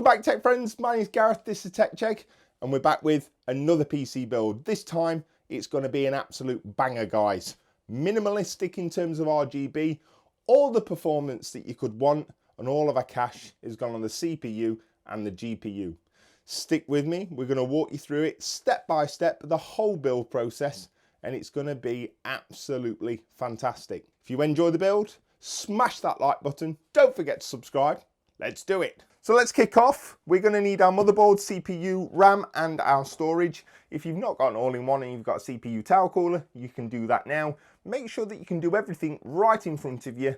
back, tech friends. My name is Gareth, this is Tech Check, and we're back with another PC build. This time it's going to be an absolute banger, guys. Minimalistic in terms of RGB, all the performance that you could want, and all of our cash is gone on the CPU and the GPU. Stick with me, we're going to walk you through it step by step, the whole build process, and it's going to be absolutely fantastic. If you enjoy the build, smash that like button, don't forget to subscribe. Let's do it. So let's kick off. We're going to need our motherboard, CPU, RAM and our storage. If you've not got an all-in-one and you've got a CPU tower cooler, you can do that now. Make sure that you can do everything right in front of you,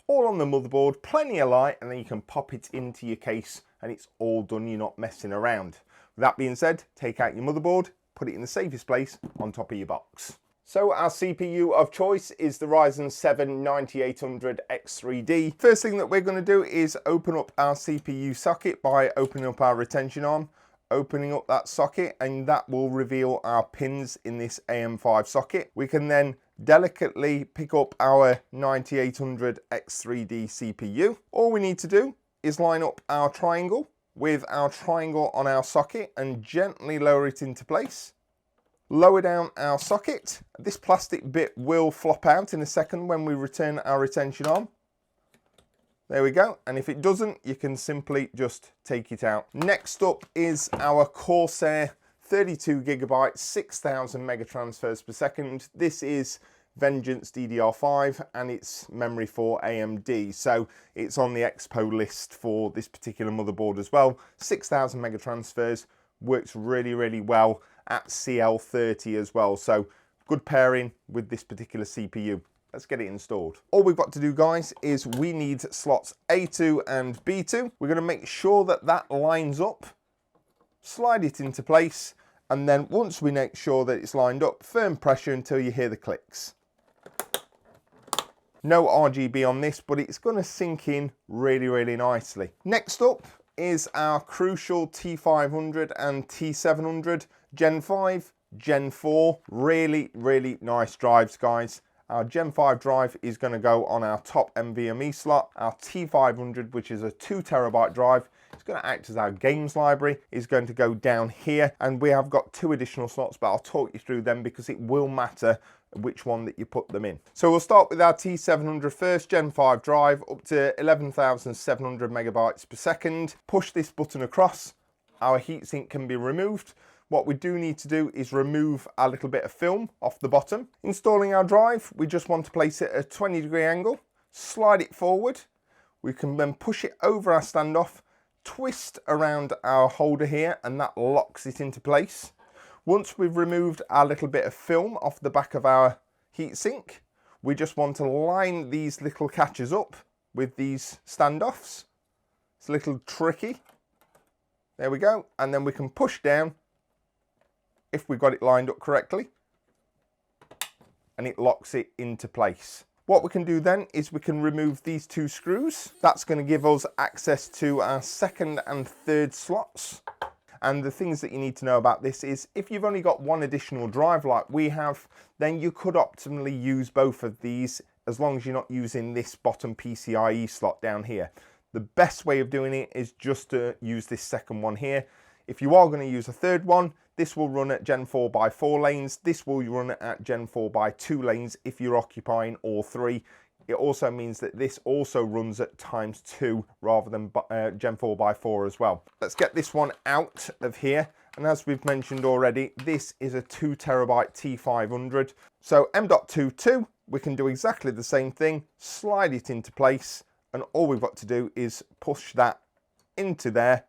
all on the motherboard, plenty of light, and then you can pop it into your case and it's all done, you're not messing around. With that being said, take out your motherboard, put it in the safest place on top of your box. So our CPU of choice is the Ryzen 7 9800X3D. First thing that we're going to do is open up our CPU socket by opening up our retention arm, opening up that socket, and that will reveal our pins in this AM5 socket. We can then delicately pick up our 9800X3D CPU. All we need to do is line up our triangle with our triangle on our socket and gently lower it into place. Lower down our socket. This plastic bit will flop out in a second when we return our retention arm. There we go. And if it doesn't, you can simply just take it out. Next up is our Corsair 32GB 6000 mega transfers per second. This is Vengeance DDR5 and it's memory for AMD. So it's on the expo list for this particular motherboard as well. 6000 mega transfers works really, really well at CL30 as well, so good pairing with this particular CPU. Let's get it installed. All we've got to do, guys, is we need slots A2 and B2. We're going to make sure that that lines up, slide it into place, and then once we make sure that it's lined up, firm pressure until you hear the clicks. No RGB on this, but it's going to sink in really, really nicely. Next up is our crucial T500 and T700 Gen 5, Gen 4, really, really nice drives, guys. Our Gen 5 drive is going to go on our top NVMe slot. Our T500, which is a 2TB drive, it's going to act as our games library, is going to go down here, and we have got 2 additional slots, but I'll talk you through them because it will matter which one that you put them in. So we'll start with our T700 first, Gen 5 drive, up to 11,700 megabytes per second. Push this button across, our heatsink can be removed. What we do need to do is remove a little bit of film off the bottom. Installing our drive, we just want to place it at a 20-degree angle, slide it forward. We can then push it over our standoff, twist around our holder here, and that locks it into place. Once we've removed our little bit of film off the back of our heatsink, we just want to line these little catches up with these standoffs. It's a little tricky. There we go. And then we can push down if we've got it lined up correctly, and it locks it into place. What we can do then is we can remove these 2 screws. That's going to give us access to our second and third slots. And the things that you need to know about this is if you've only got 1 additional drive like we have, then you could optimally use both of these as long as you're not using this bottom PCIe slot down here. The best way of doing it is just to use this second one here. If you are going to use a third one, this will run at Gen 4 by 4 lanes. This will run at Gen 4 by 2 lanes if you're occupying all 3. It also means that this also runs at ×2 rather than Gen 4 by 4 as well. Let's get this one out of here. And as we've mentioned already, this is a 2TB T500. So M.22, we can do exactly the same thing, slide it into place, and all we've got to do is push that into there.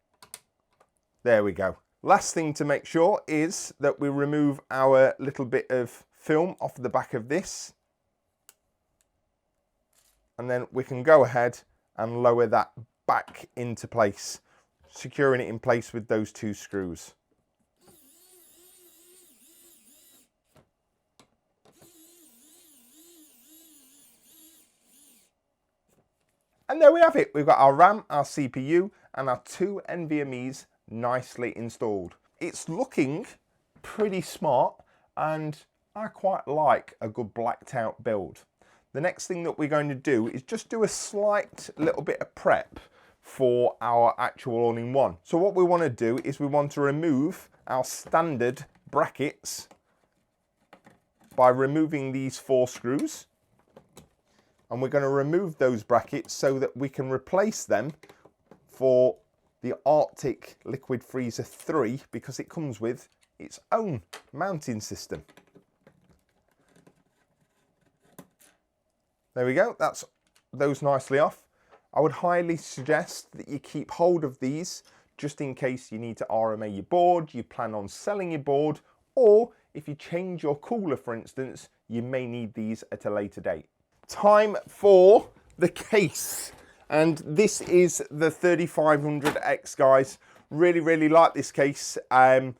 There we go. Last thing to make sure is that we remove our little bit of film off the back of this. And then we can go ahead and lower that back into place, securing it in place with those 2 screws. And there we have it. We've got our RAM, our CPU, and our 2 NVMe's nicely installed. It's looking pretty smart, and I quite like a good blacked out build. The next thing that we're going to do is just do a slight little bit of prep for our actual all-in-one. So what we want to do is we want to remove our standard brackets by removing these 4 screws. And we're going to remove those brackets so that we can replace them for the Arctic Liquid Freezer 3, because it comes with its own mounting system. There we go, that's those nicely off. I would highly suggest that you keep hold of these just in case you need to RMA your board, you plan on selling your board, or if you change your cooler, for instance, you may need these at a later date. Time for the case, and this is the 3500X, guys. Really like this case. I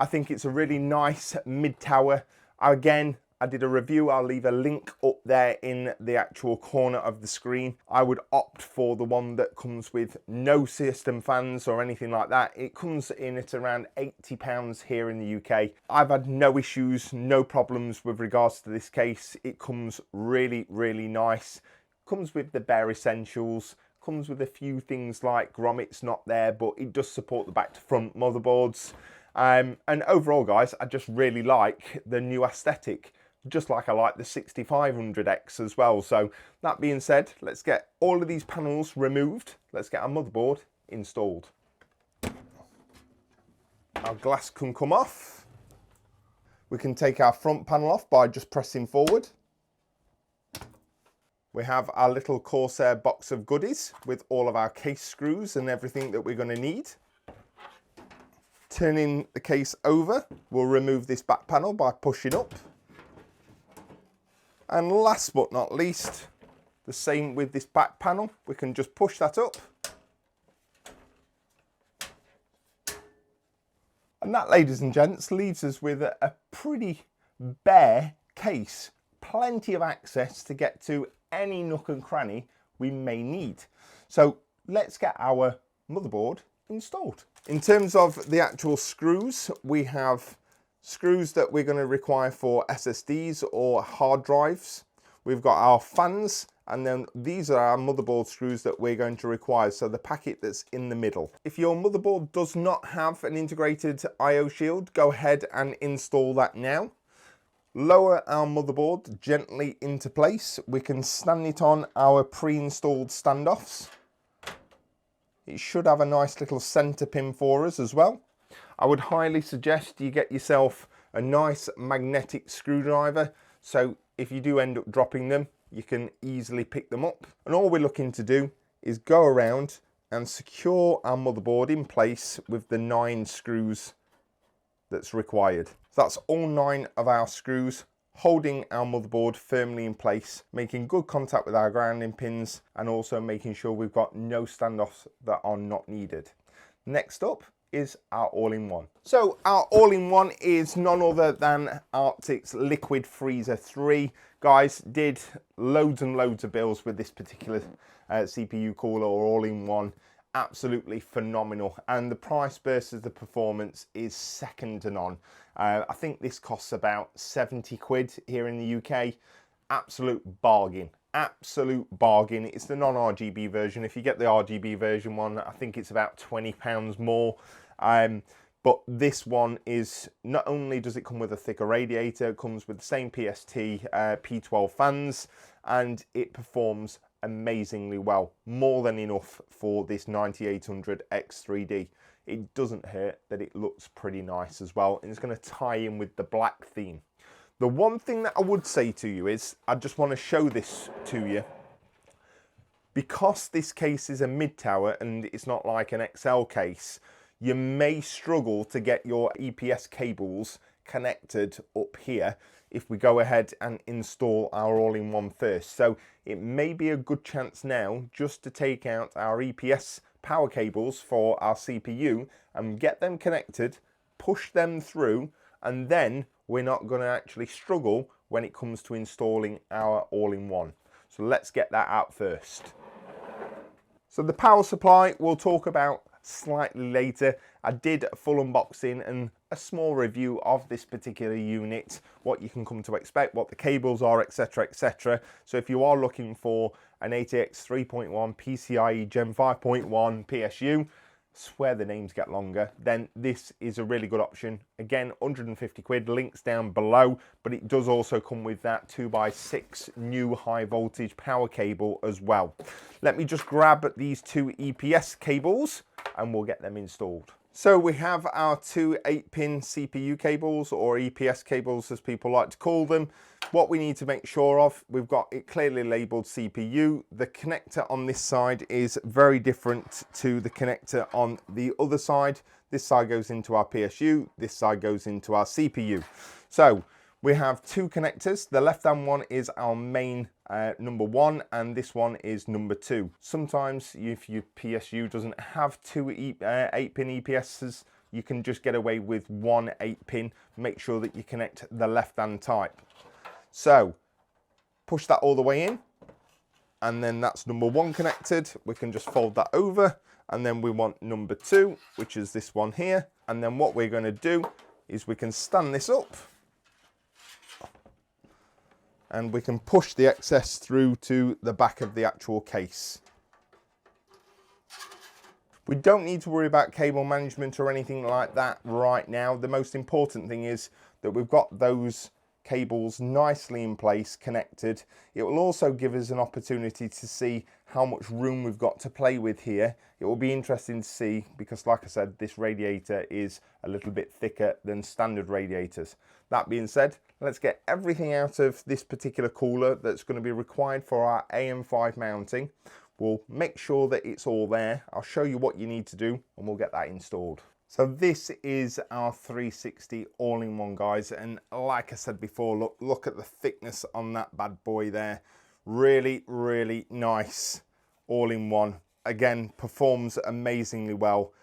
think it's a really nice mid-tower. Again, I did a review. I'll leave a link up there in the actual corner of the screen. I would opt for the one that comes with no system fans or anything like that. It comes in at around £80 here in the UK. I've had no issues, no problems with regards to this case. It comes really nice. Comes with the bare essentials. Comes with a few things like grommets not there, but it does support the back to front motherboards. And overall, guys, I just really like the new aesthetic, just like I like the 6500X as well. So that being said, let's get all of these panels removed. Let's get our motherboard installed. Our glass can come off. We can take our front panel off by just pressing forward. We have our little Corsair box of goodies with all of our case screws and everything that we're going to need. Turning the case over, we'll remove this back panel by pushing up. And last but not least, the same with this back panel. We can just push that up. And that, ladies and gents, leaves us with a pretty bare case. Plenty of access to get to any nook and cranny we may need. So let's get our motherboard installed. In terms of the actual screws, we have screws that we're going to require for SSDs or hard drives. We've got our fans, and then these are our motherboard screws that we're going to require, so the packet that's in the middle. If your motherboard does not have an integrated I/O shield, go ahead and install that now. Lower our motherboard gently into place. We can stand it on our pre-installed standoffs. It should have a nice little center pin for us as well. I would highly suggest you get yourself a nice magnetic screwdriver, so if you do end up dropping them, you can easily pick them up. And all we're looking to do is go around and secure our motherboard in place with the 9 screws that's required. So that's all 9 of our screws holding our motherboard firmly in place, making good contact with our grounding pins, and also making sure we've got no standoffs that are not needed. Next up is our all-in-one. So our all-in-one is none other than Arctic's Liquid Freezer 3. Guys, did loads and loads of builds with this particular CPU cooler or all-in-one. Absolutely phenomenal, and the price versus the performance is second to none. I think this costs about 70 quid here in the UK. Absolute bargain. Absolute bargain. It's the non-RGB version. If you get the RGB version one, I think it's about £20 more. But this one is, not only does it come with a thicker radiator, it comes with the same PST P12 fans, and it performs amazingly well. More than enough for this 9800X3D. It doesn't hurt that it looks pretty nice as well, and it's going to tie in with the black theme. The one thing that I would say to you is, I just want to show this to you. Because this case is a mid-tower and it's not like an XL case, you may struggle to get your EPS cables connected up here if we go ahead and install our all-in-one first. So it may be a good chance now just to take out our EPS power cables for our CPU and get them connected, push them through, and then we're not going to actually struggle when it comes to installing our all-in-one. So let's get that out first. So the power supply, we'll talk about slightly later. I did a full unboxing and a small review of this particular unit, what you can come to expect, what the cables are, etc, etc. So if you are looking for an ATX 3.1 PCIe Gen 5.1 PSU, swear the names get longer, then this is a really good option. Again, 150 quid, links down below, but it does also come with that 2x6 new high voltage power cable as well. Let me just grab these two EPS cables and we'll get them installed. So we have our two 8-pin CPU cables, or EPS cables as people like to call them. What we need to make sure of, we've got it clearly labelled CPU. The connector on this side is very different to the connector on the other side. This side goes into our PSU, this side goes into our CPU. So we have two connectors. The left hand one is our main number 1, and this one is number 2. Sometimes if your PSU doesn't have two 8-pin EPSs, you can just get away with one 8-pin. Make sure that you connect the left hand type. So push that all the way in, and then that's number 1 connected. We can just fold that over, and then we want number 2, which is this one here. And then what we're going to do is we can stand this up and we can push the excess through to the back of the actual case. We don't need to worry about cable management or anything like that right now. The most important thing is that we've got those cables nicely in place, connected. It will also give us an opportunity to see how much room we've got to play with here. It will be interesting to see, because like I said, this radiator is a little bit thicker than standard radiators. That being said, let's get everything out of this particular cooler that's going to be required for our AM5 mounting. We'll make sure that it's all there. I'll show you what you need to do and we'll get that installed. So this is our 360 all-in-one, guys, and like I said before, look at the thickness on that bad boy there. Really, really nice all-in-one. Again, performs amazingly well.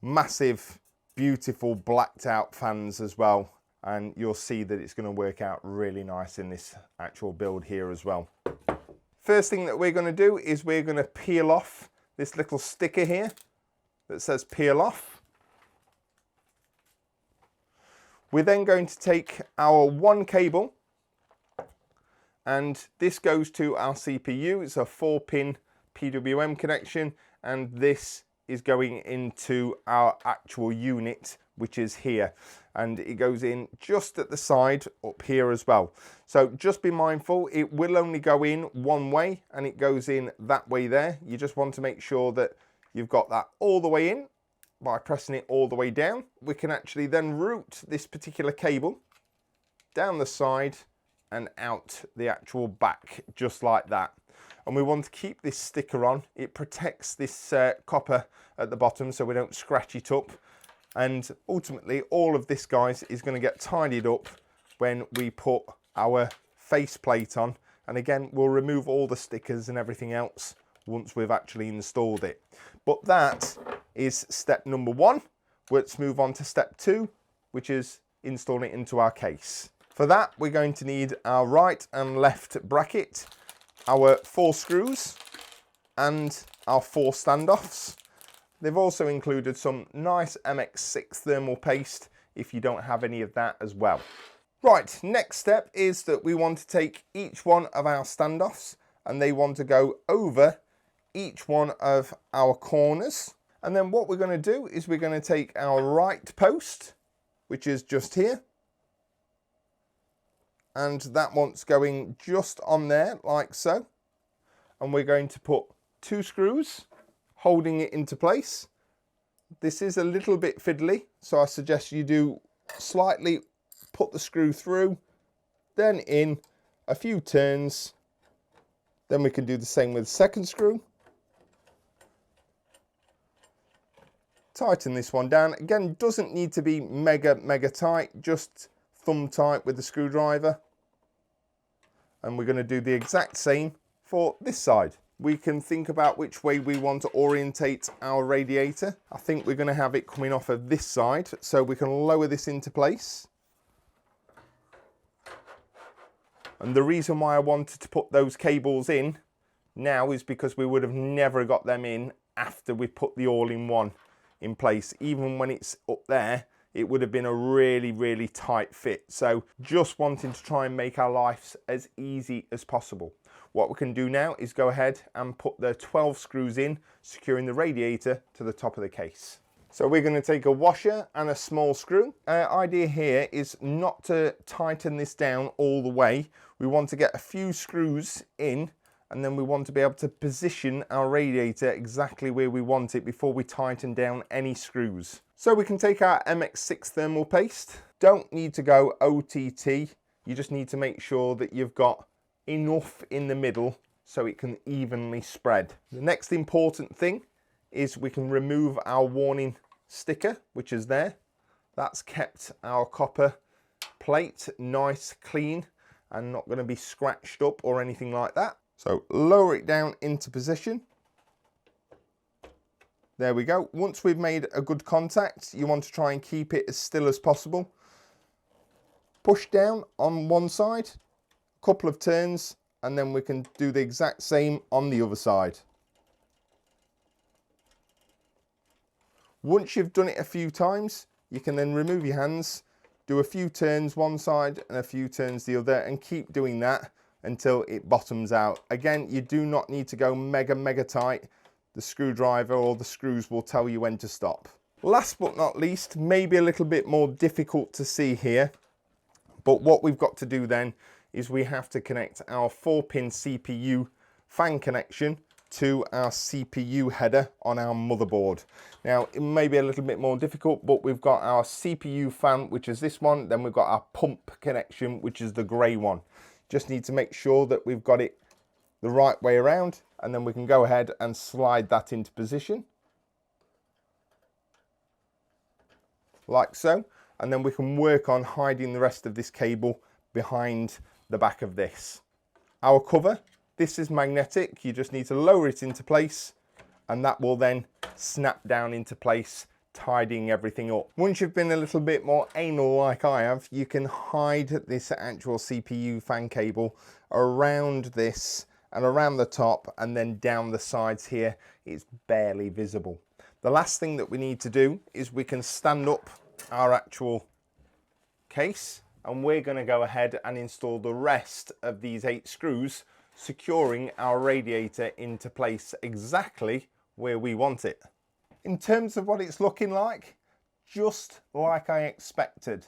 Massive, beautiful blacked out fans as well, and you'll see that it's going to work out really nice in this actual build here as well. First thing that we're going to do is we're going to peel off this little sticker here that says peel off. We're then going to take our 1 cable, and this goes to our CPU. It's a 4-pin PWM connection, and this is going into our actual unit, which is here, and it goes in just at the side up here as well. So just be mindful, it will only go in one way, and it goes in that way there. You just want to make sure that you've got that all the way in. By pressing it all the way down, we can actually then route this particular cable down the side and out the actual back, just like that. And we want to keep this sticker on. It protects this copper at the bottom so we don't scratch it up. And ultimately, all of this, guys, is going to get tidied up when we put our faceplate on. And again, we'll remove all the stickers and everything else once we've actually installed it. But that is step number 1. Let's move on to step 2, which is installing it into our case. For that, we're going to need our right and left bracket, our 4 screws, and our 4 standoffs. They've also included some nice MX6 thermal paste if you don't have any of that as well. Right, next step is that we want to take each one of our standoffs, and they want to go over each one of our corners. And then what we're going to do is we're going to take our right post, which is just here, and that one's going just on there like so, and we're going to put 2 screws holding it into place. This is a little bit fiddly, so I suggest you do slightly put the screw through, then in a few turns. Then we can do the same with the second screw. Tighten this one down. Again, doesn't need to be mega tight, just thumb tight with the screwdriver. And we're going to do the exact same for this side. We can think about which way we want to orientate our radiator. I think we're going to have it coming off of this side, so we can lower this into place. And the reason why I wanted to put those cables in now is because we would have never got them in after we put the all-in-one. in place. Even when it's up there, it would have been a really, really tight fit. So just wanting to try and make our lives as easy as possible. What we can do now is go ahead and put the 12 screws in, securing the radiator to the top of the case. So we're going to take a washer and a small screw. Idea here is not to tighten this down all the way. We want to get a few screws in, and then we want to be able to position our radiator exactly where we want it before we tighten down any screws. So we can take our MX6 thermal paste. Don't need to go OTT. You just need to make sure that you've got enough in the middle so it can evenly spread. The next important thing is we can remove our warning sticker, which is there. That's kept our copper plate nice, clean, and not going to be scratched up or anything like that. So lower it down into position. There we go. Once we've made a good contact, you want to try and keep it as still as possible. Push down on one side, a couple of turns, and then we can do the exact same on the other side. Once you've done it a few times, you can then remove your hands, do a few turns one side and a few turns the other, and keep doing that until it bottoms out. Again, you do not need to go mega tight. The screwdriver or the screws will tell you when to stop. Last but not least, maybe a little bit more difficult to see here, but what we've got to do then is we have to connect our 4-pin CPU fan connection to our CPU header on our motherboard. Now, it may be a little bit more difficult, but we've got our CPU fan, which is this one, then we've got our pump connection, which is the grey one. Just need to make sure that we've got it the right way around, and then we can go ahead and slide that into position like so, and then we can work on hiding the rest of this cable behind the back of this. Our cover, this is magnetic. You just need to lower it into place, and that will then snap down into place, tidying everything up. Once you've been a little bit more anal like I have, you can hide this actual CPU fan cable around this and around the top, and then down the sides here. It's barely visible. The last thing that we need to do is we can stand up our actual case, and we're going to go ahead and install the rest of these 8 screws, securing our radiator into place exactly where we want it. In terms of what it's looking like, just like I expected.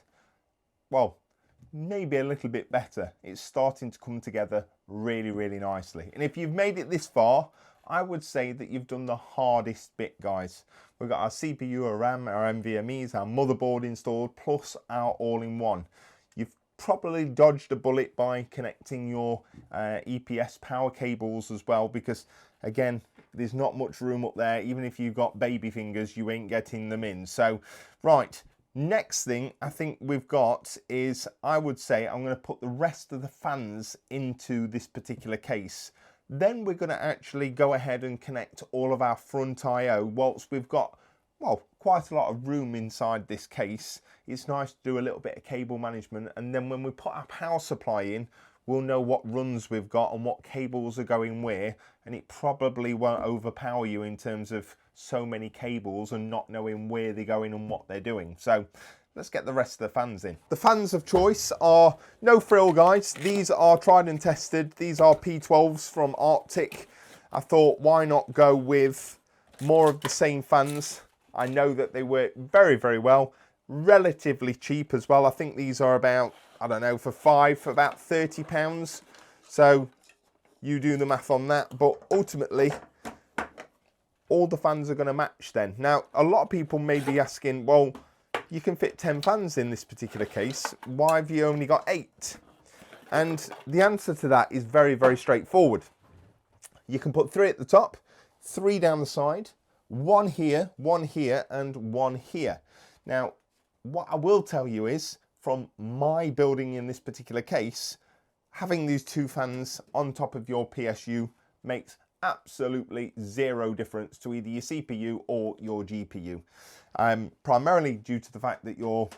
Well, maybe a little bit better. It's starting to come together really nicely. And if you've made it this far, I would say that you've done the hardest bit, guys. We've got our CPU, our RAM, our NVMEs, our motherboard installed, plus our all-in-one. You've probably dodged a bullet by connecting your EPS power cables as well, because again, there's not much room up there. Even if you've got baby fingers, you ain't getting them in. So, right. Next thing I think we've got is, I would say I'm going to put the rest of the fans into this particular case. Then we're going to actually go ahead and connect all of our front I/O. Whilst we've got, well, quite a lot of room inside this case, it's nice to do a little bit of cable management. And then when we put our power supply in, we'll know what runs we've got and what cables are going where, and it probably won't overpower you in terms of so many cables and not knowing where they're going and what they're doing. So let's get the rest of the fans in. The fans of choice are no frill, guys. These are tried and tested. These are P12s from Arctic. I thought, why not go with more of the same fans? I know that they work very well, relatively cheap as well. I think these are about, I don't know, for about £30. So you do the math on that, but ultimately all the fans are going to match then. Now, a lot of people may be asking, well, you can fit 10 fans in this particular case. Why have you only got 8? And the answer to that is very straightforward. You can put 3 at the top, 3 down the side, 1 here, 1 here, and 1 here. Now, what I will tell you is, from my building in this particular case, having these 2 fans on top of your PSU makes absolutely zero difference to either your CPU or your GPU. Primarily due to the fact that your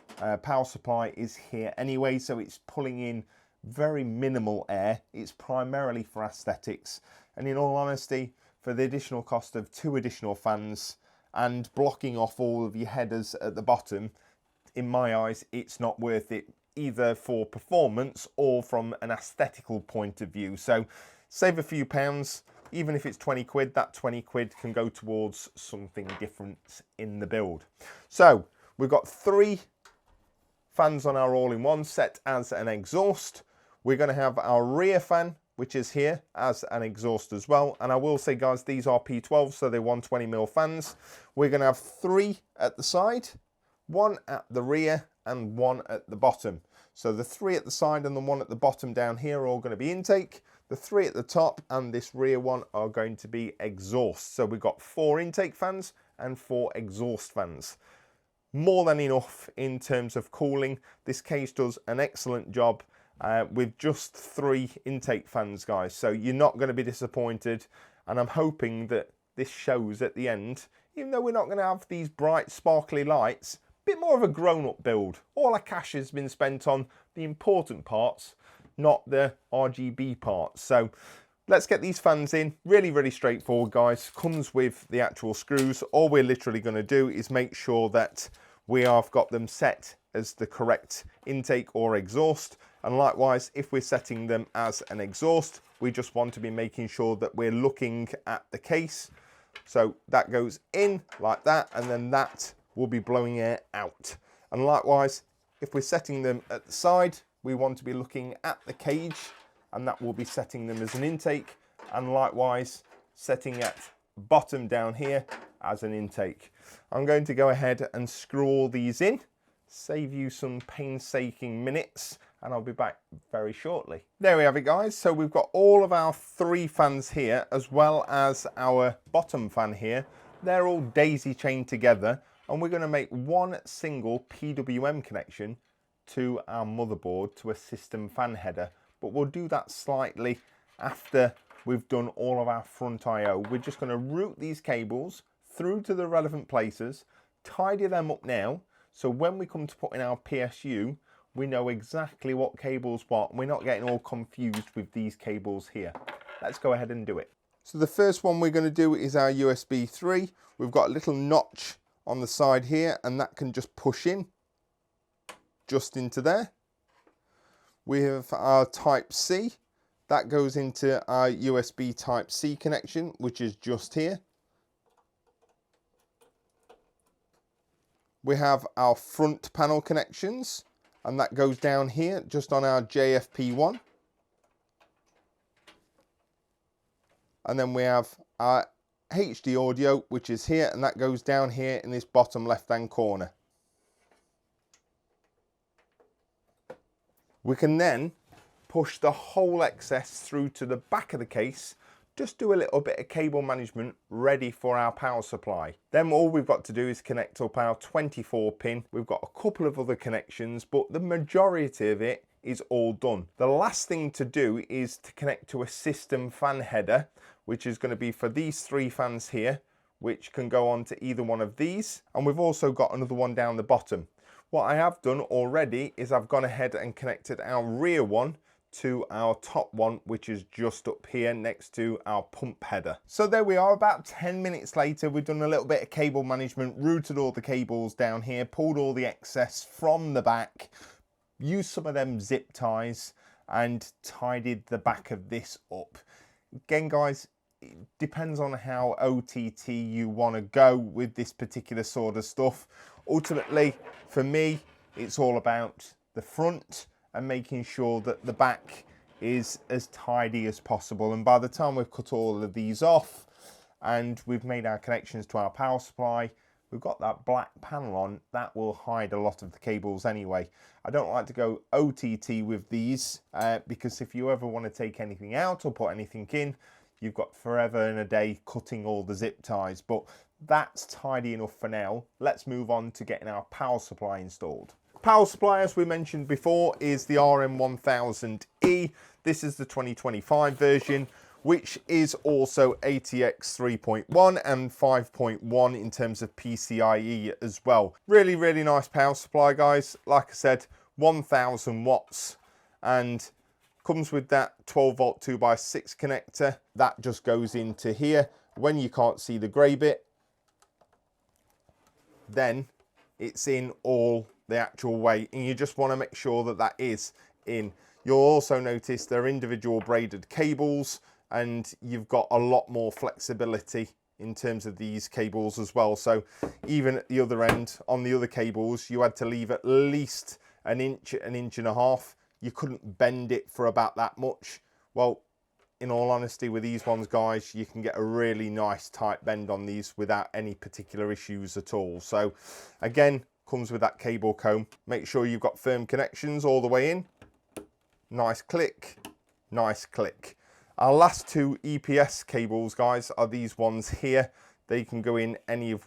power supply is here anyway, so it's pulling in very minimal air. It's primarily for aesthetics, and in all honesty, for the additional cost of 2 additional fans, and blocking off all of your headers at the bottom, in my eyes, it's not worth it, either for performance or from an aesthetical point of view. So save a few pounds, even if it's 20 quid, that 20 quid can go towards something different in the build. So we've got 3 fans on our all-in-one set as an exhaust. We're going to have our rear fan, which is here, as an exhaust as well. And I will say, guys, these are P12, so they're 120mm fans. We're going to have 3 at the side, 1 at the rear, and 1 at the bottom. So the 3 at the side and the 1 at the bottom down here are all going to be intake. The 3 at the top and this rear one are going to be exhaust. So we've got 4 intake fans and 4 exhaust fans. More than enough in terms of cooling. This case does an excellent job with just 3 intake fans, guys. So you're not going to be disappointed. And I'm hoping that this shows at the end, even though we're not going to have these bright sparkly lights, a bit more of a grown-up build. All our cash has been spent on the important parts, not the RGB parts. So let's get these fans in. Really, really straightforward, guys. Comes with the actual screws. All we're literally going to do is make sure that we have got them set as the correct intake or exhaust. And likewise, if we're setting them as an exhaust, we just want to be making sure that we're looking at the case. So that goes in like that, and then that will be blowing air out. And likewise, if we're setting them at the side, we want to be looking at the cage, and that will be setting them as an intake, and likewise setting at bottom down here as an intake. I'm going to go ahead and screw all these in, save you some painstaking minutes, and I'll be back very shortly. There we have it, guys. So we've got all of our 3 fans here, as well as our bottom fan here. They're all daisy chained together, and we're going to make one single PWM connection to our motherboard to a system fan header. But we'll do that slightly after we've done all of our front I/O. We're just going to route these cables through to the relevant places, tidy them up now, so when we come to put in our PSU, we know exactly what cables what. We're not getting all confused with these cables here. Let's go ahead and do it. So the first one we're going to do is our USB 3. We've got a little notch on the side here, and that can just push in just into there. We have our Type C. That goes into our USB Type C connection, which is just here. We have our front panel connections, and that goes down here just on our JFP1. And then we have our HD audio, which is here, and that goes down here in this bottom left hand corner. We can then push the whole excess through to the back of the case, just do a little bit of cable management ready for our power supply. Then all we've got to do is connect up our 24 pin. We've got a couple of other connections, but the majority of it is all done. The last thing to do is to connect to a system fan header, which is going to be for these 3 fans here, which can go on to either one of these. And we've also got another one down the bottom. What I have done already is I've gone ahead and connected our rear one to our top one, which is just up here next to our pump header. So there we are, about 10 minutes later. We've done a little bit of cable management, routed all the cables down here, pulled all the excess from the back, used some of them zip ties, and tidied the back of this up. Again, guys, it depends on how OTT you want to go with this particular sort of stuff. Ultimately, for me, it's all about the front and making sure that the back is as tidy as possible. And by the time we've cut all of these off and we've made our connections to our power supply, we've got that black panel on, that will hide a lot of the cables anyway. I don't like to go OTT with these because if you ever want to take anything out or put anything in, you've got forever and a day cutting all the zip ties. But that's tidy enough for now. Let's move on to getting our power supply installed. Power supply, as we mentioned before, is the RM1000E. This is the 2025 version, which is also ATX 3.1 and 5.1 in terms of PCIe as well. Really, really nice power supply, guys. Like I said, 1000 watts, and comes with that 12 volt 2x6 connector. That just goes into here. When you can't see the grey bit, then it's in all the actual way, and you just want to make sure that that is in. You'll also notice they're individual braided cables, and you've got a lot more flexibility in terms of these cables as well. So even at the other end, on the other cables, you had to leave at least an inch and a half. You couldn't bend it for about that much. Well, in all honesty, with these ones, guys, you can get a really nice tight bend on these without any particular issues at all. So again, comes with that cable comb. Make sure you've got firm connections all the way in. Nice click, nice click. Our last two EPS cables, guys, are these ones here. They can go in any of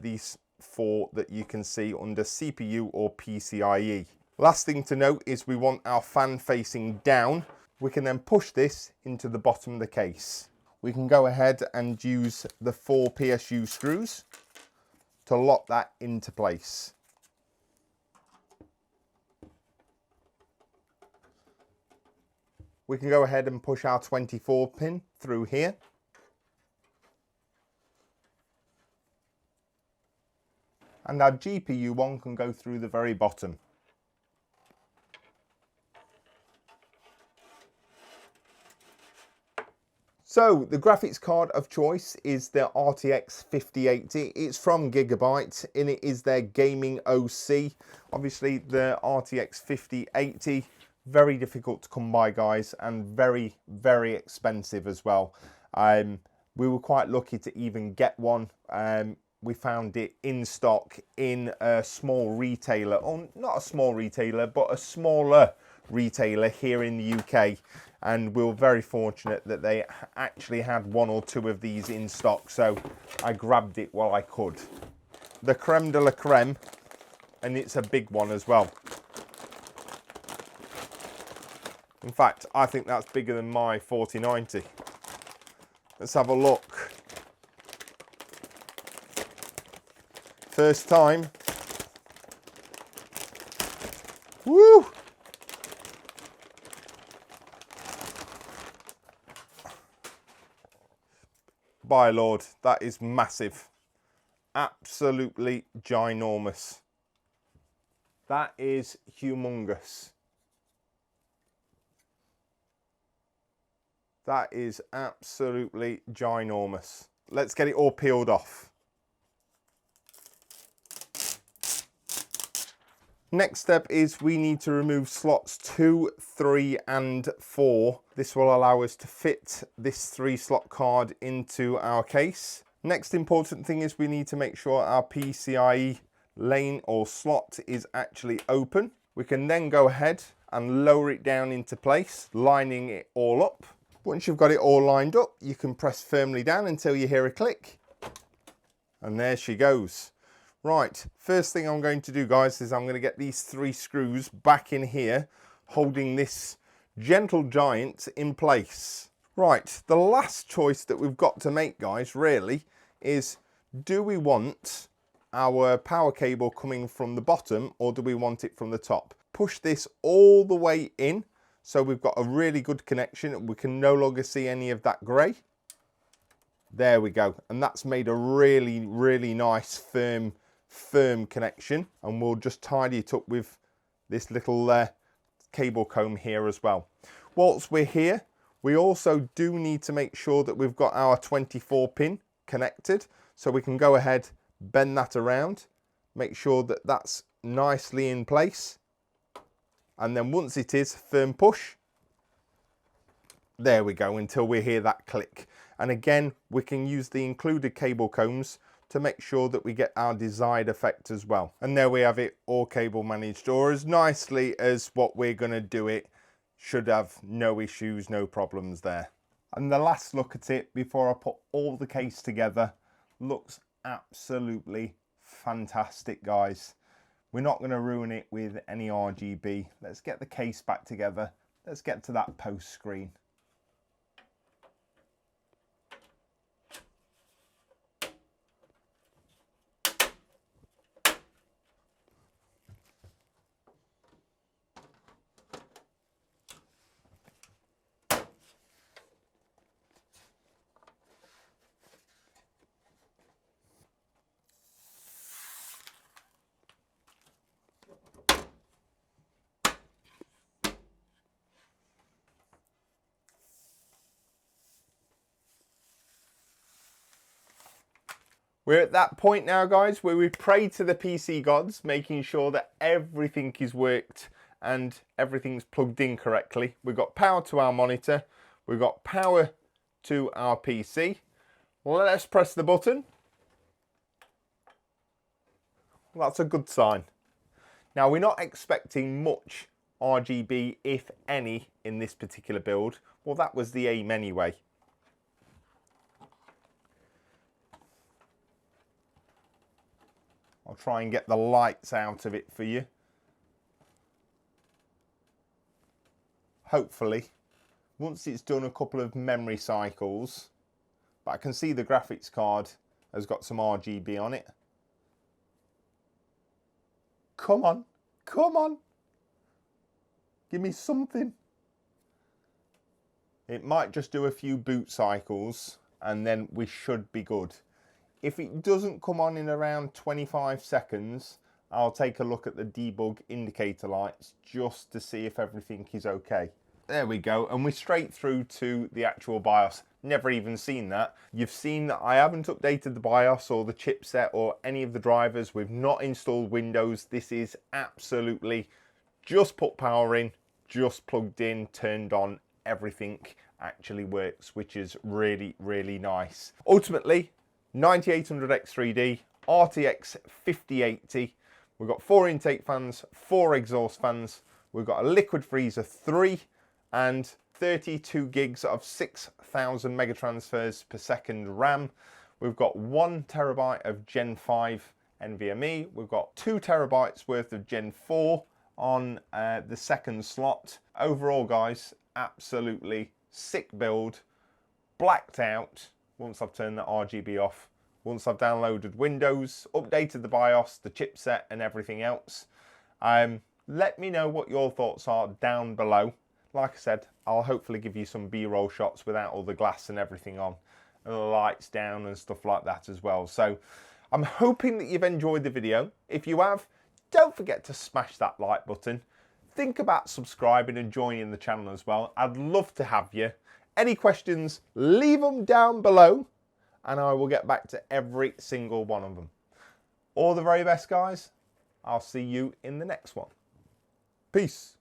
these four that you can see under CPU or PCIe. Last thing to note is we want our fan facing down. We can then push this into the bottom of the case. We can go ahead and use the 4 PSU screws to lock that into place. We can go ahead and push our 24 pin through here. And our GPU one can go through the very bottom. So the graphics card of choice is the RTX 5080. It's from Gigabyte and it is their gaming OC. Obviously the RTX 5080, very difficult to come by, guys, and very, very expensive as well. We were quite lucky to even get one. We found it in stock in a small retailer, or not a small retailer, but a smaller retailer here in the UK. And we were very fortunate that they actually had 1 or 2 of these in stock, so I grabbed it while I could. The creme de la creme, and it's a big one as well. In fact, I think that's bigger than my 4090. Let's have a look. First time. Woo! By Lord, that is massive. Absolutely ginormous. That is humongous. That is absolutely ginormous. Let's get it all peeled off. Next step is we need to remove slots 2, 3 and 4. This will allow us to fit this 3 slot card into our case. Next important thing is we need to make sure our PCIe lane or slot is actually open. We can then go ahead and lower it down into place, lining it all up. Once you've got it all lined up, you can press firmly down until you hear a click. And there she goes. Right, first thing I'm going to do, guys, is I'm going to get these 3 screws back in here, holding this gentle giant in place. Right, the last choice that we've got to make, guys, really, is do we want our power cable coming from the bottom or do we want it from the top? Push this all the way in so we've got a really good connection. We can no longer see any of that grey. There we go. And that's made a really, really nice firm connection, and we'll just tidy it up with this little cable comb here as well. Whilst we're here, we also do need to make sure that we've got our 24 pin connected, so we can go ahead, bend that around, make sure that that's nicely in place, and then once it is, firm push. There we go, until we hear that click. And again, we can use the included cable combs to make sure that we get our desired effect as well. And there we have it, all cable managed, or as nicely as what we're going to do it. Should have no issues, no problems there. And the last look at it before I put all the case together looks absolutely fantastic, guys. We're not going to ruin it with any RGB. Let's get the case back together. Let's get to that post screen. We're at that point now, guys, where we pray to the PC gods, making sure that everything is worked and everything's plugged in correctly. We've got power to our monitor. We've got power to our PC. Let's press the button. Well, that's a good sign. Now, we're not expecting much RGB, if any, in this particular build. Well, that was the aim anyway. I'll try and get the lights out of it for you. Hopefully, once it's done a couple of memory cycles, but I can see the graphics card has got some RGB on it. Come on, come on. Give me something. It might just do a few boot cycles and then we should be good. If it doesn't come on in around 25 seconds, I'll take a look at the debug indicator lights just to see if everything is okay. There we go, and we're straight through to the actual BIOS. Never even seen that. You've seen that I haven't updated the BIOS or the chipset or any of the drivers. We've not installed Windows. This is absolutely just put power in, just plugged in, turned on, everything actually works, which is really, really nice. Ultimately, 9800X3D, RTX 5080. We've got 4 intake fans, 4 exhaust fans. We've got a liquid freezer 3 and 32 gigs of 6000 megatransfers per second RAM. We've got 1 terabyte of Gen 5 NVMe. We've got 2 terabytes worth of Gen 4 on the second slot. Overall, guys, absolutely sick build. Blacked out once I've turned the RGB off. Once I've downloaded Windows, updated the BIOS, the chipset and everything else. Let me know what your thoughts are down below. Like I said, I'll hopefully give you some B-roll shots without all the glass and everything on, and the lights down and stuff like that as well. So I'm hoping that you've enjoyed the video. If you have, don't forget to smash that like button. Think about subscribing and joining the channel as well. I'd love to have you. Any questions, leave them down below and I will get back to every single one of them. All the very best, guys. I'll see you in the next one. Peace.